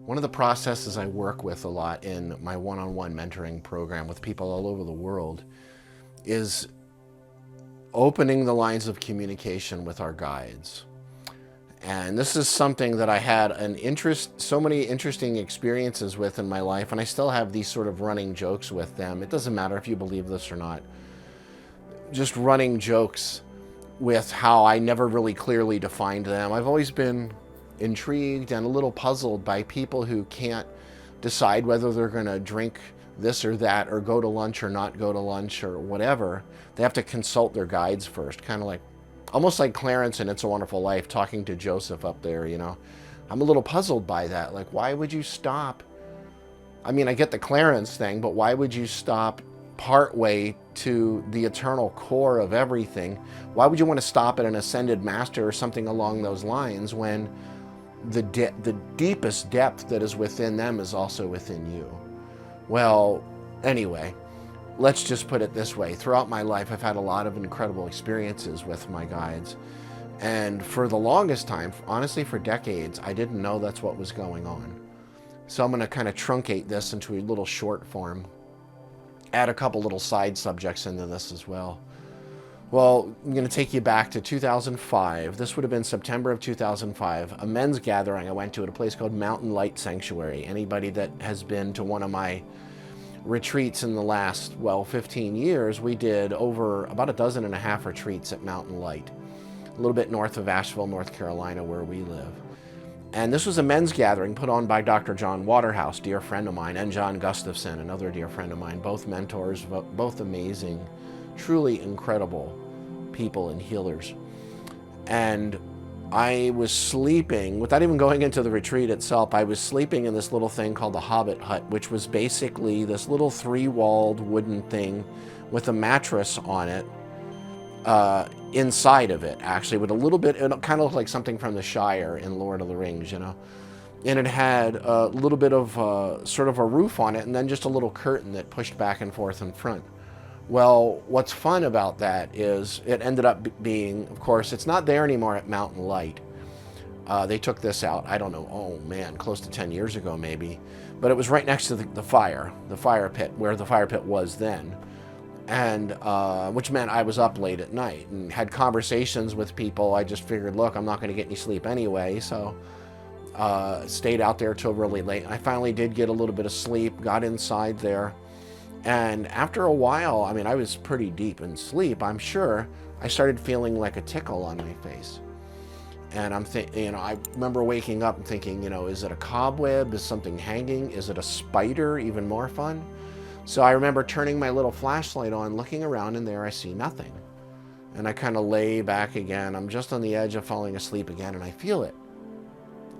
One of the processes I work with a lot in my one-on-one mentoring program with people all over the world is opening the lines of communication with our guides. And this is something that I had so many interesting experiences with in my life, and I still have these sort of running jokes with them. It doesn't matter if you believe this or not. Just running jokes with how I never really clearly defined them. I've always been intrigued and a little puzzled by people who can't decide whether they're going to drink this or that or go to lunch or not go to lunch or whatever. They have to consult their guides first, kind of like almost like Clarence in It's a Wonderful Life talking to Joseph up there, you know. I'm a little puzzled by that. Like, why would you stop? I mean, I get the Clarence thing, but why would you stop partway to the eternal core of everything? Why would you want to stop at an ascended master or something along those lines when the deepest depth that is within them is also within you? Well, anyway, let's just put it this way. Throughout my life, I've had a lot of incredible experiences with my guides. And for the longest time, honestly, for decades, I didn't know that's what was going on. So I'm going to kind of truncate this into a little short form, add a couple little side subjects into this as well. Well, I'm going to take you back to 2005. This would have been September of 2005, a men's gathering I went to at a place called Mountain Light Sanctuary. Anybody that has been to one of my retreats in the last, 15 years, we did over about 12.5 retreats at Mountain Light, a little bit north of Asheville, North Carolina, where we live. And this was a men's gathering put on by Dr. John Waterhouse, dear friend of mine, and John Gustafson, another dear friend of mine, both mentors, both amazing, truly incredible people and healers. And I was sleeping, without even going into the retreat itself, I was sleeping in this little thing called the Hobbit Hut, which was basically this little 3-walled wooden thing with a mattress on it, inside of it, actually, with a little bit, it kind of looked like something from the Shire in Lord of the Rings, you know. And it had a little bit of sort of a roof on it, and then just a little curtain that pushed back and forth in front. Well, what's fun about that is it ended up being, of course, it's not there anymore at Mountain Light. They took this out, I don't know, oh man, close to 10 years ago maybe. But it was right next to the fire pit, where the fire pit was then. And which meant I was up late at night and had conversations with people. I just figured, look, I'm not going to get any sleep anyway, so stayed out there till really late. I finally did get a little bit of sleep, got inside there. And after a while, I mean, I was pretty deep in sleep, I'm sure, I started feeling like a tickle on my face. And I remember waking up and thinking, is it a cobweb? Is something hanging? Is it a spider? Even more fun. So I remember turning my little flashlight on, looking around, and there I see nothing. And I kind of lay back again. I'm just on the edge of falling asleep again, and I feel it.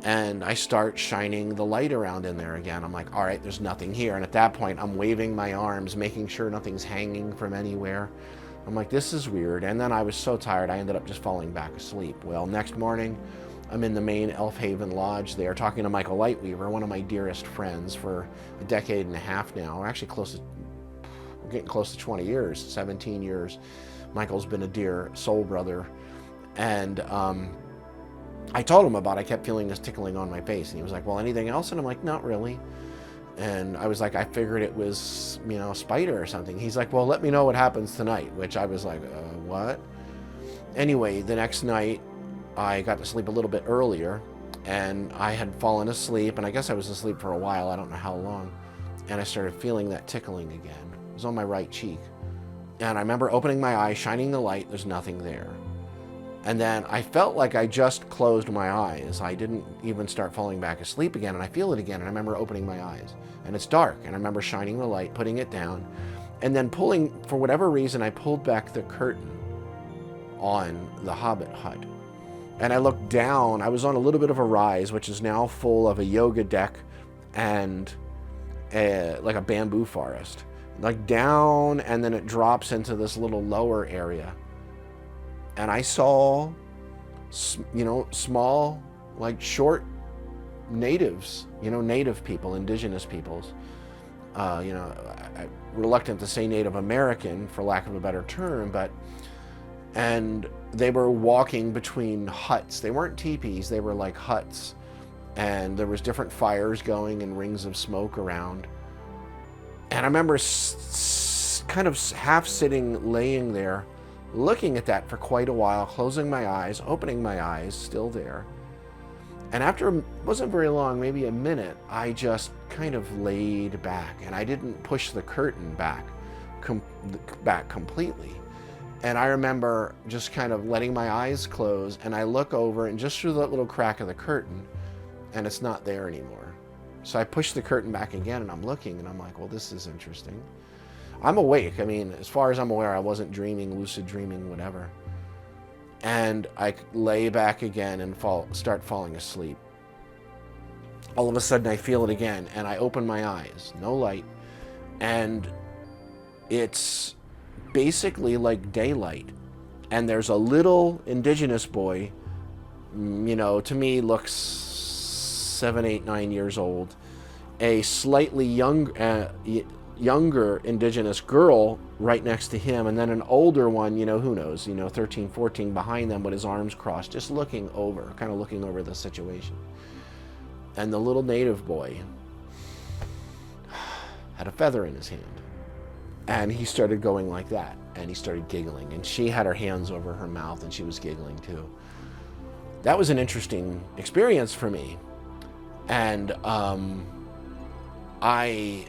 And I start shining the light around in there again. I'm like, all right, there's nothing here. And at that point, I'm waving my arms, making sure nothing's hanging from anywhere. I'm like, this is weird. And then I was so tired, I ended up just falling back asleep. Well, next morning, I'm in the main Elf Haven Lodge there talking to Michael Lightweaver, one of my dearest friends for a decade and a half now. We're actually we're getting close to 20 years, 17 years. Michael's been a dear soul brother. And I told him I kept feeling this tickling on my face. And he was like, well, anything else? And I'm like, not really. And I was like, I figured it was, a spider or something. He's like, well, let me know what happens tonight, which I was like, what? Anyway, the next night, I got to sleep a little bit earlier, and I had fallen asleep, and I guess I was asleep for a while, I don't know how long, and I started feeling that tickling again. It was on my right cheek. And I remember opening my eyes, shining the light, there's nothing there. And then I felt like I just closed my eyes. I didn't even start falling back asleep again, and I feel it again, and I remember opening my eyes. And it's dark, and I remember shining the light, putting it down, and then for whatever reason, I pulled back the curtain on the Hobbit Hut. And I looked down, I was on a little bit of a rise, which is now full of a yoga deck and like a bamboo forest. Like down, and then it drops into this little lower area. And I saw, small, like short natives, native people, indigenous peoples. I'm reluctant to say Native American for lack of a better term, and they were walking between huts. They weren't teepees, they were like huts. and there was different fires going and rings of smoke around. And I remember kind of half sitting, laying there, looking at that for quite a while, closing my eyes, opening my eyes, still there. And after, it wasn't very long, maybe a minute, I just kind of laid back, and I didn't push the curtain back completely. And I remember just kind of letting my eyes close, and I look over, and just through that little crack of the curtain, and it's not there anymore. So I push the curtain back again, and I'm looking, and I'm like, well, this is interesting. I'm awake. I mean, as far as I'm aware, I wasn't dreaming, lucid dreaming, whatever. And I lay back again and start falling asleep. All of a sudden, I feel it again, and I open my eyes, no light, and it's basically like daylight. And there's a little indigenous boy, you know, to me looks 7, 8, 9 years old, a slightly younger indigenous girl right next to him, and then an older one, you know, who knows, you know, 13, 14 behind them with his arms crossed, just looking over, kind of looking over the situation. And the little native boy had a feather in his hand, and he started going like that, and he started giggling, and she had her hands over her mouth, and she was giggling too. That was an interesting experience for me. And I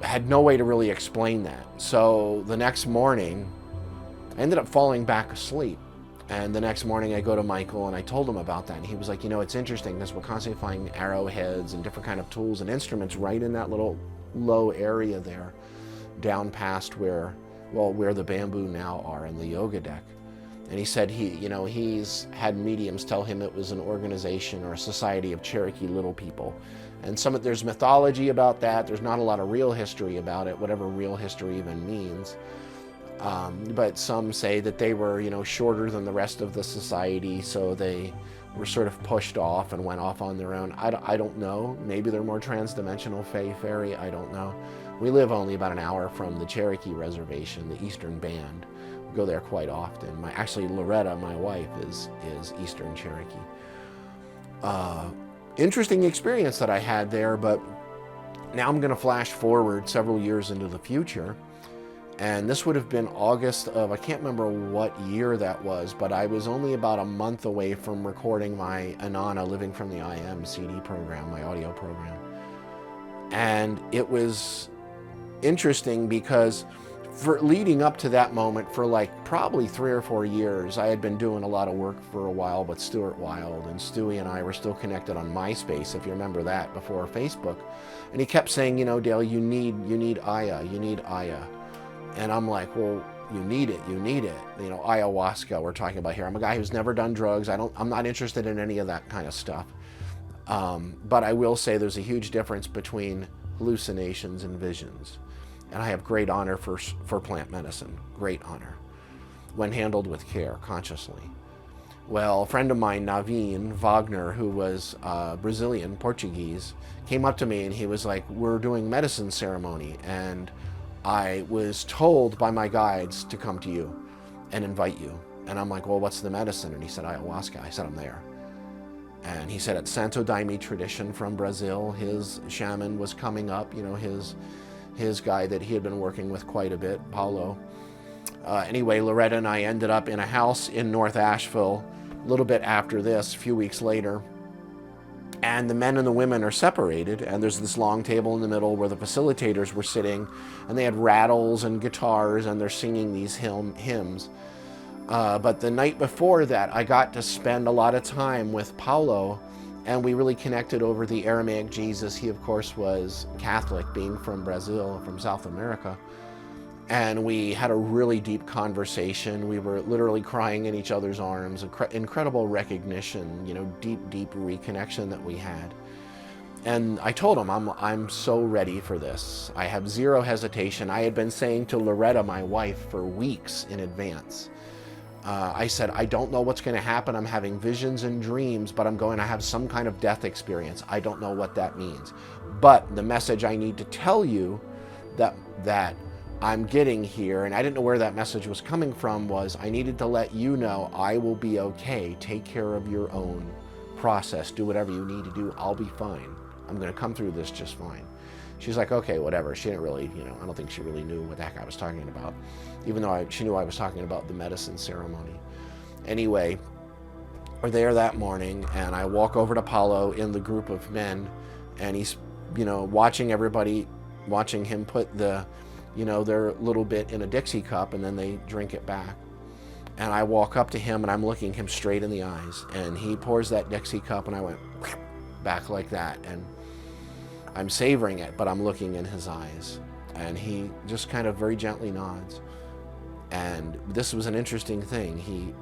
had no way to really explain that. So the next morning, I ended up falling back asleep. And the next morning I go to Michael and I told him about that. And he was like, you know, it's interesting because we're constantly finding arrowheads and different kind of tools and instruments right in that little low area there, down past where the bamboo now are in the yoga deck. And he said he's had mediums tell him it was an organization or a society of Cherokee little people. And there's mythology about that. There's not a lot of real history about it, whatever real history even means. But some say that they were, you know, shorter than the rest of the society, so they were sort of pushed off and went off on their own. I don't know. Maybe they're more trans-dimensional fairy. I don't know. We live only about an hour from the Cherokee Reservation, the Eastern Band. We go there quite often. Actually, Loretta, my wife, is Eastern Cherokee. Interesting experience that I had there, but now I'm going to flash forward several years into the future. And this would have been August of, I can't remember what year that was, but I was only about a month away from recording my Anana Living from the I Am CD program, my audio program. And it was interesting because for leading up to that moment, for like probably 3 or 4 years, I had been doing a lot of work for a while with Stuart Wilde, and Stewie and I were still connected on MySpace, if you remember that, before Facebook. And he kept saying, you know, Dale, you need Aya, you need Aya. And I'm like, well, you need it. You know, ayahuasca we're talking about here. I'm a guy who's never done drugs. I'm not interested in any of that kind of stuff. But I will say there's a huge difference between hallucinations and visions. And I have great honor for plant medicine, great honor, when handled with care, consciously. Well, a friend of mine, Naveen Wagner, who was Brazilian, Portuguese, came up to me and he was like, we're doing medicine ceremony, and I was told by my guides to come to you and invite you. And I'm like, well, what's the medicine? And he said, ayahuasca. I said, I'm there. And he said, at Santo Daime tradition from Brazil, his shaman was coming up, you know, his guy that he had been working with quite a bit, Paulo. Anyway, Loretta and I ended up in a house in North Asheville a little bit after this, a few weeks later. And the men and the women are separated, and there's this long table in the middle where the facilitators were sitting, and they had rattles and guitars, and they're singing these hymns. But the night before that, I got to spend a lot of time with Paulo, and we really connected over the Aramaic Jesus. He, of course, was Catholic, being from Brazil, from South America. And we had a really deep conversation. We were literally crying in each other's arms, incredible recognition, you know, deep reconnection that we had. And I told him, I'm so ready for this. I have zero hesitation. I had been saying to Loretta, my wife, for weeks in advance. I said, I don't know what's going to happen. I'm having visions and dreams, but I'm going to have some kind of death experience. I don't know what that means. But the message I need to tell you that I'm getting here, and I didn't know where that message was coming from, was I needed to let you know I will be okay. Take care of your own process, do whatever you need to do. I'll be fine. I'm going to come through this just fine. She's like, okay, whatever. She didn't really, I don't think she really knew what the heck I was talking about, even though she knew I was talking about the medicine ceremony. Anyway, we're there that morning, and I walk over to Paulo in the group of men, and he's, watching everybody, watching him put their little bit in a Dixie cup, and then they drink it back. And I walk up to him, and I'm looking him straight in the eyes, and he pours that Dixie cup, and I went back like that, and I'm savoring it, but I'm looking in his eyes, and he just kind of very gently nods. And this was an interesting thing. He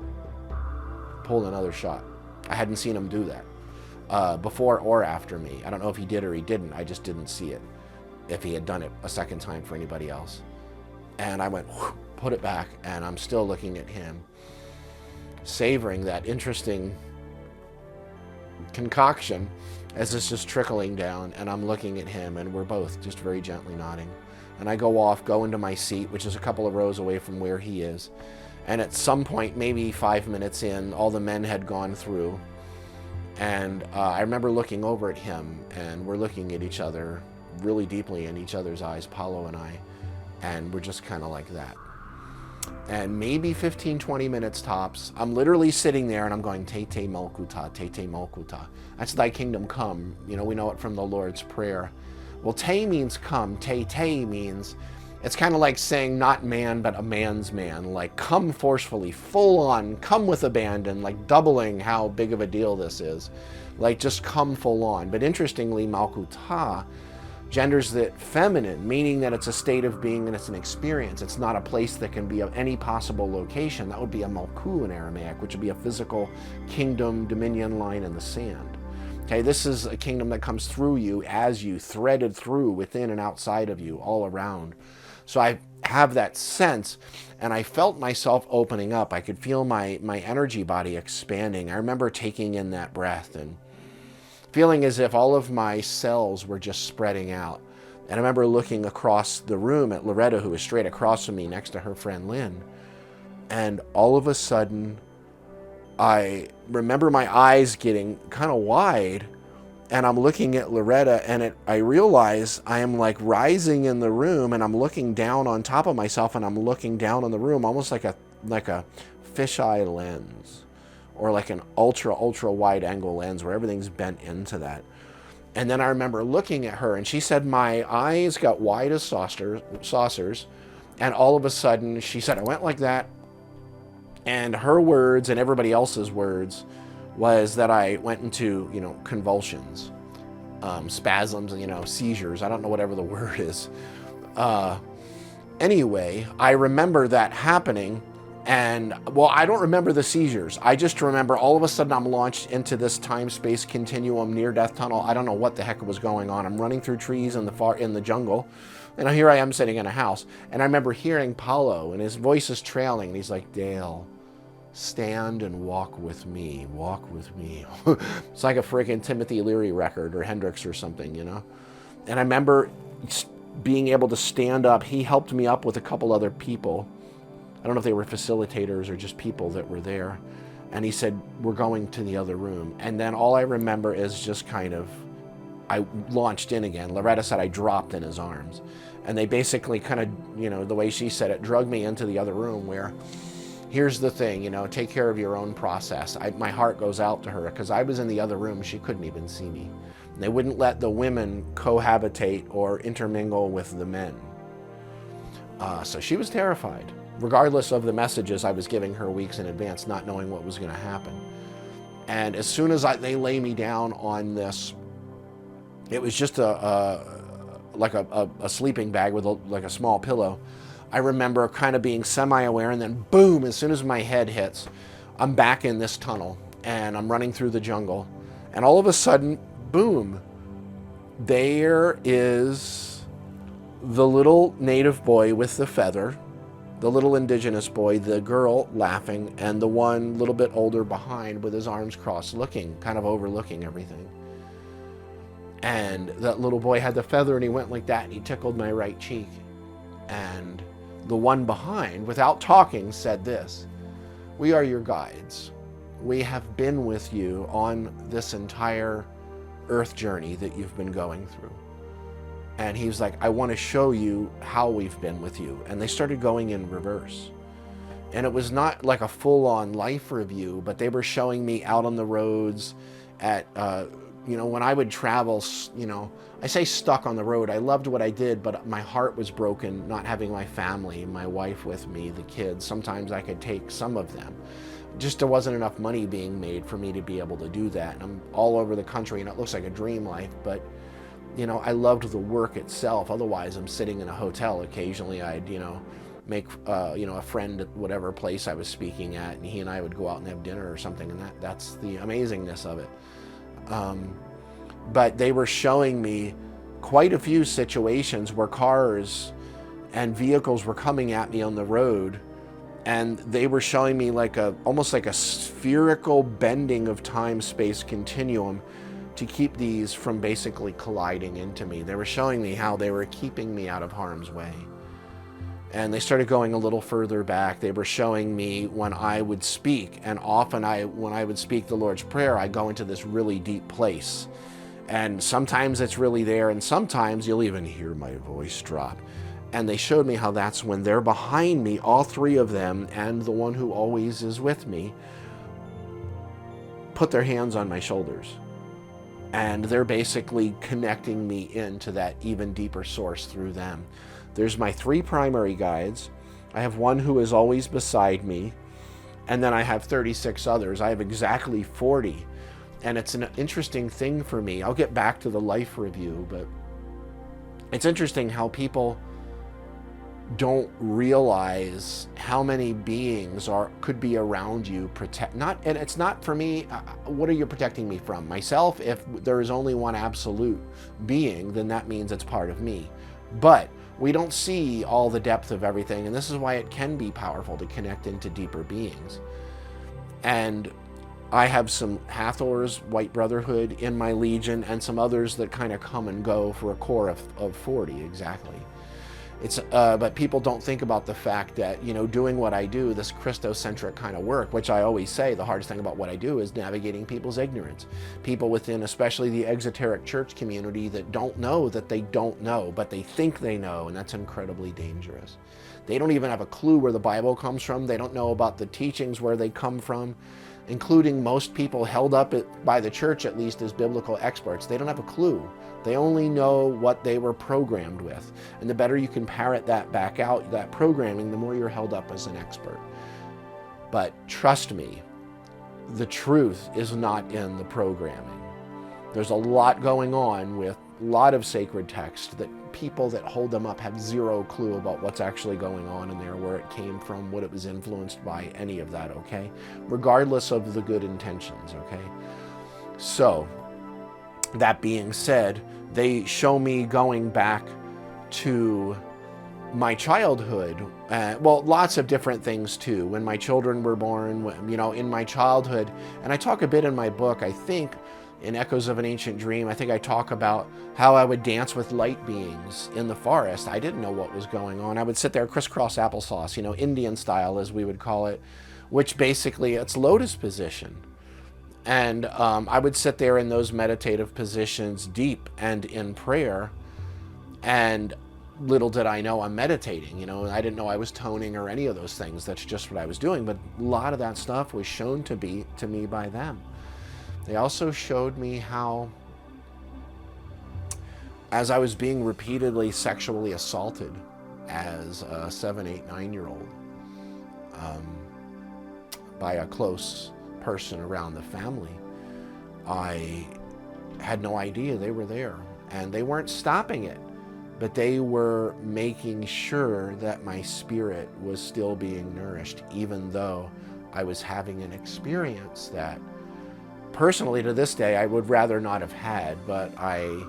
pulled another shot. I hadn't seen him do that before or after me. I don't know if he did or he didn't. I just didn't see it, if he had done it a second time for anybody else. And I went, put it back, and I'm still looking at him, savoring that interesting concoction as it's just trickling down, and I'm looking at him, and we're both just very gently nodding. And I go into my seat, which is a couple of rows away from where he is. And at some point, maybe 5 minutes in, all the men had gone through. And I remember looking over at him, and we're looking at each other really deeply in each other's eyes, Paulo and I, and we're just kind of like that. And maybe 15, 20 minutes tops, I'm literally sitting there and I'm going, Te Te Malkuta, Te Te Malkuta. That's thy kingdom come. We know it from the Lord's Prayer. Well, Te means come. Te Te means, it's kind of like saying not man, but a man's man. Like come forcefully, full on, come with abandon, like doubling how big of a deal this is. Like just come full on. But interestingly, Malkuta genders the feminine, meaning that it's a state of being and it's an experience. It's not a place that can be of any possible location. That would be a Malku in Aramaic, which would be a physical kingdom, dominion line in the sand. Okay, this is a kingdom that comes through you, as you, threaded through, within and outside of you, all around. So I have that sense, and I felt myself opening up. I could feel my energy body expanding. I remember taking in that breath and feeling as if all of my cells were just spreading out. And I remember looking across the room at Loretta, who was straight across from me next to her friend Lynn. And all of a sudden, I remember my eyes getting kind of wide, and I'm looking at Loretta, and I realize I am like rising in the room, and I'm looking down on top of myself, and I'm looking down on the room almost like a fisheye lens, or like an ultra wide angle lens where everything's bent into that. And then I remember looking at her, and she said my eyes got wide as saucers, and all of a sudden she said I went like that, and her words and everybody else's words was that I went into convulsions, spasms, seizures. I don't know whatever the word is. Anyway, I remember that happening. And, well, I don't remember the seizures. I just remember all of a sudden I'm launched into this time-space continuum, near-death tunnel. I don't know what the heck was going on. I'm running through trees in the jungle, and here I am sitting in a house. And I remember hearing Paulo, and his voice is trailing, and he's like, Dale, stand and walk with me, walk with me. It's like a freaking Timothy Leary record, or Hendrix or something, And I remember being able to stand up. He helped me up with a couple other people. I don't know if they were facilitators or just people that were there. And he said, we're going to the other room. And then all I remember is just I launched in again. Loretta said I dropped in his arms. And they basically kind of, the way she said it, drug me into the other room where, here's the thing, take care of your own process. My heart goes out to her because I was in the other room. She couldn't even see me. And they wouldn't let the women cohabitate or intermingle with the men. So she was terrified, regardless of the messages I was giving her weeks in advance, not knowing what was going to happen. And as soon as they lay me down on this, it was just like a sleeping bag with like a small pillow. I remember kind of being semi-aware, and then boom, as soon as my head hits, I'm back in this tunnel, and I'm running through the jungle. And all of a sudden, boom, there is the little native boy with the feather, the little indigenous boy, the girl laughing, and the one little bit older behind with his arms crossed, looking, kind of overlooking everything. And that little boy had the feather, and he went like that, and he tickled my right cheek. And the one behind, without talking, said this: we are your guides. we have been with you on this entire earth journey that you've been going through. And he was like, I want to show you how we've been with you. And they started going in reverse. And it was not like a full-on life review, but they were showing me out on the roads at, when I would travel, I say stuck on the road. I loved what I did, but my heart was broken not having my family, my wife with me, the kids. Sometimes I could take some of them. Just there wasn't enough money being made for me to be able to do that. And I'm all over the country, and it looks like a dream life, but I loved the work itself. Otherwise, I'm sitting in a hotel. Occasionally, I'd, make, a friend at whatever place I was speaking at, and he and I would go out and have dinner or something, and that's the amazingness of it. But they were showing me quite a few situations where cars and vehicles were coming at me on the road, and they were showing me almost like a spherical bending of time-space continuum to keep these from basically colliding into me. They were showing me how they were keeping me out of harm's way. And they started going a little further back. They were showing me when I would speak, and often when I would speak the Lord's Prayer, I go into this really deep place. And sometimes it's really there, and sometimes you'll even hear my voice drop. And they showed me how that's when they're behind me, all three of them, and the one who always is with me, put their hands on my shoulders. And they're basically connecting me into that even deeper source through them. There's my three primary guides. I have one who is always beside me, and then I have 36 others. I have exactly 40. And it's an interesting thing for me. I'll get back to the life review, but it's interesting how people don't realize how many beings could be around you. And it's not for me. What are you protecting me from? Myself? If there is only one absolute being, then that means it's part of me. But we don't see all the depth of everything, and this is why it can be powerful to connect into deeper beings. And I have some Hathor's White Brotherhood in my legion, and some others that kind of come and go for a core of 40 exactly. But people don't think about the fact that, doing what I do, this Christocentric kind of work, which I always say the hardest thing about what I do is navigating people's ignorance. People within, especially the exoteric church community, that don't know that they don't know, but they think they know, and that's incredibly dangerous. They don't even have a clue where the Bible comes from. They don't know about the teachings, where they come from, including most people held up by the church, at least, as biblical experts. They don't have a clue. They only know what they were programmed with. And the better you can parrot that back out, that programming, the more you're held up as an expert. But trust me, the truth is not in the programming. There's a lot going on with a lot of sacred text that people that hold them up have zero clue about what's actually going on in there, where it came from, what it was influenced by, any of that, okay? Regardless of the good intentions, okay? So, that being said, they show me going back to my childhood. Lots of different things too. When my children were born, in my childhood, and I talk a bit in my book, I think, in Echoes of an Ancient Dream, I think I talk about how I would dance with light beings in the forest. I didn't know what was going on. I would sit there crisscross applesauce, Indian style, as we would call it, which basically it's lotus position. And I would sit there in those meditative positions deep and in prayer, and little did I know I'm meditating, I didn't know I was toning or any of those things. That's just what I was doing. But a lot of that stuff was shown to me by them. They also showed me how, as I was being repeatedly sexually assaulted as a 7, 8, 9-year-old by a close person around the family, I had no idea they were there. And they weren't stopping it, but they were making sure that my spirit was still being nourished, even though I was having an experience that, personally, to this day, I would rather not have had, but I,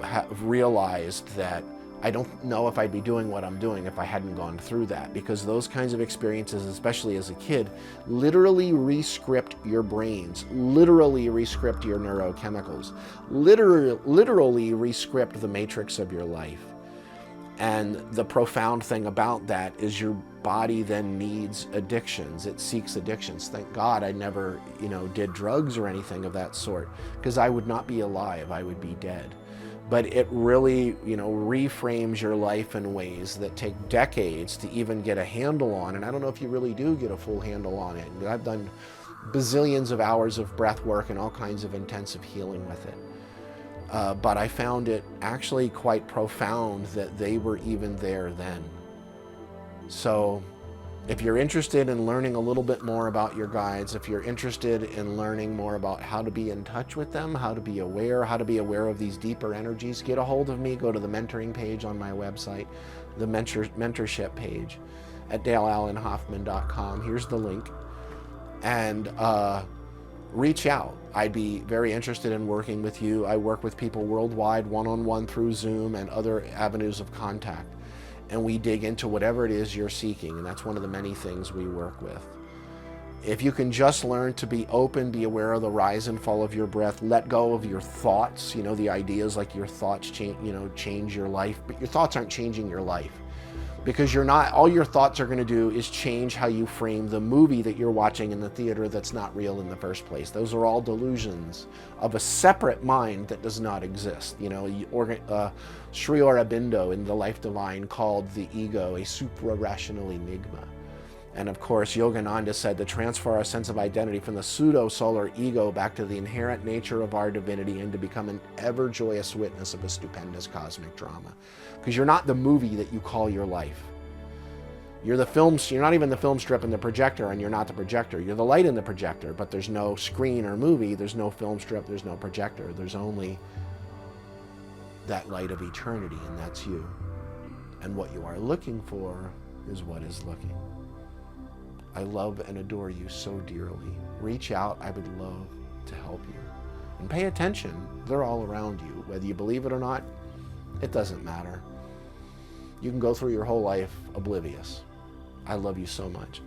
have realized that I don't know if I'd be doing what I'm doing if I hadn't gone through that, because those kinds of experiences, especially as a kid, literally re-script your brains, literally re-script your neurochemicals, literally re-script the matrix of your life. And the profound thing about that is your body then needs addictions. It seeks addictions. Thank God I never, did drugs or anything of that sort, because I would not be alive. I would be dead. But it really, reframes your life in ways that take decades to even get a handle on. And I don't know if you really do get a full handle on it. I've done bazillions of hours of breath work and all kinds of intensive healing with it. But I found it actually quite profound that they were even there then. So if you're interested in learning a little bit more about your guides, if you're interested in learning more about how to be in touch with them, how to be aware of these deeper energies, get a hold of me. Go to the mentoring page on my website, the mentorship page at daleallenhoffman.com. Here's the link. And reach out. I'd be very interested in working with you. I work with people worldwide, one-on-one through Zoom and other avenues of contact. And we dig into whatever it is you're seeking, and that's one of the many things we work with. If you can just learn to be open, be aware of the rise and fall of your breath, let go of your thoughts, the ideas like your thoughts change your life, but your thoughts aren't changing your life. Because all your thoughts are going to do is change how you frame the movie that you're watching in the theater that's not real in the first place. Those are all delusions of a separate mind that does not exist. Sri Aurobindo in The Life Divine called the ego a supra-rational enigma. And of course, Yogananda said to transfer our sense of identity from the pseudo-solar ego back to the inherent nature of our divinity and to become an ever-joyous witness of a stupendous cosmic drama. Because you're not the movie that you call your life. You're not even the film strip and the projector, and you're not the projector. You're the light in the projector, but there's no screen or movie, there's no film strip, there's no projector. There's only that light of eternity, and that's you. And what you are looking for is what is looking. I love and adore you so dearly. Reach out. I would love to help you. And pay attention. They're all around you. Whether you believe it or not, it doesn't matter. You can go through your whole life oblivious. I love you so much.